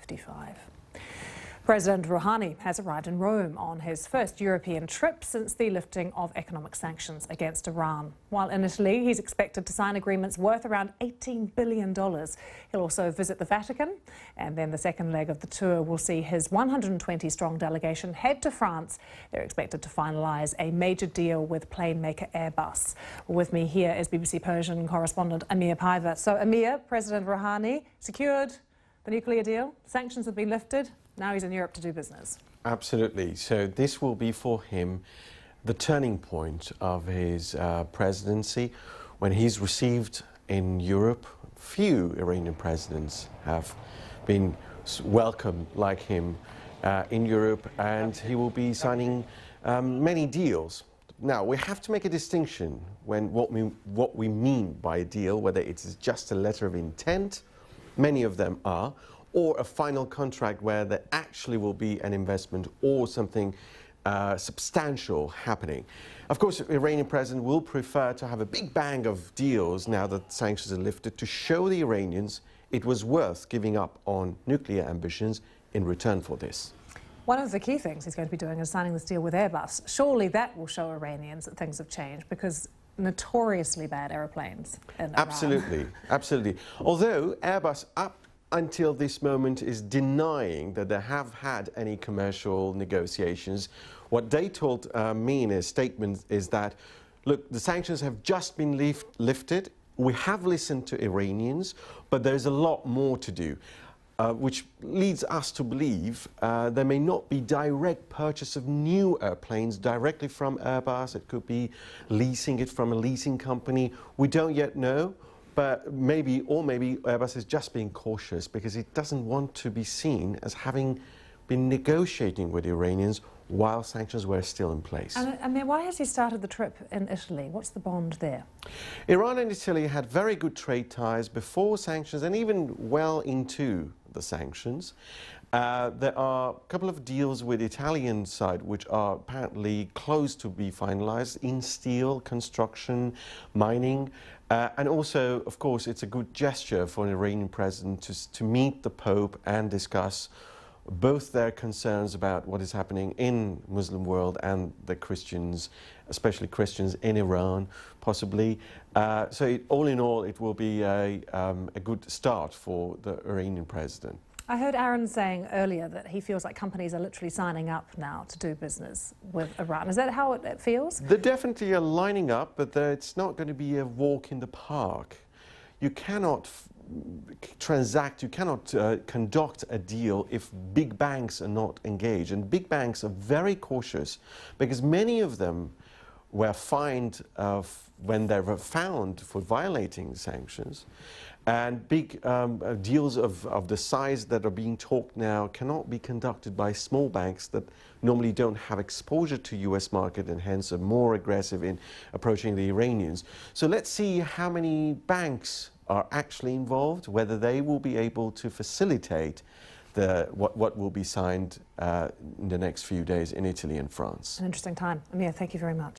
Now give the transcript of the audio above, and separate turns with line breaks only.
55. President Rouhani has arrived in Rome on his first European trip since the lifting of economic sanctions against Iran. While in Italy, he's expected to sign agreements worth around $18 billion. He'll also visit the Vatican, and then the second leg of the tour will see his 120-strong delegation head to France. They're expected to finalise a major deal with plane maker Airbus. With me here is BBC Persian correspondent Amir Paiva. So, Amir, President Rouhani secured the nuclear deal. Sanctions have been lifted. Now he's in Europe to do business.
Absolutely. So this will be for him the turning point of his presidency. When he's received in Europe, few Iranian presidents have been welcomed like him in Europe, and he will be signing many deals. Now, we have to make a distinction when what we mean by a deal, whether it's just a letter of intent, many of them are, or a final contract where there actually will be an investment or something substantial happening. Of course, the Iranian president will prefer to have a big bang of deals now that sanctions are lifted to show the Iranians it was worth giving up on nuclear ambitions in return for this.
One of the key things he's going to be doing is signing this deal with Airbus. Surely that will show Iranians that things have changed, because notoriously bad aeroplanes in Iran.
Absolutely, absolutely. Although Airbus up until this moment is denying that they have had any commercial negotiations. What they told me in a statement is that, look, the sanctions have just been lifted. We have listened to Iranians, but there's a lot more to do, which leads us to believe there may not be direct purchase of new airplanes directly from Airbus. It could be leasing it from a leasing company. We don't yet know. But maybe Airbus is just being cautious because it doesn't want to be seen as having been negotiating with the Iranians while sanctions were still in place.
And why has he started the trip in Italy? What's the bond there?
Iran and Italy had very good trade ties before sanctions and even well into the sanctions. There are a couple of deals with the Italian side which are apparently close to be finalized in steel, construction, mining. And also, of course, it's a good gesture for an Iranian president to meet the Pope and discuss both their concerns about what is happening in the Muslim world and the Christians, especially Christians in Iran, possibly. So all in all, it will be a good start for the Iranian president.
I heard Aaron saying earlier that he feels like companies are literally signing up now to do business with Iran. Is that how it feels?
They definitely are lining up, but it's not going to be a walk in the park. You cannot transact, you cannot conduct a deal if big banks are not engaged. And big banks are very cautious because many of them were fined when they were found for violating sanctions. And big deals of the size that are being talked now cannot be conducted by small banks that normally don't have exposure to US market and hence are more aggressive in approaching the Iranians. So let's see how many banks are actually involved, whether they will be able to facilitate what will be signed in the next few days in Italy and France.
An interesting time. Amir, thank you very much.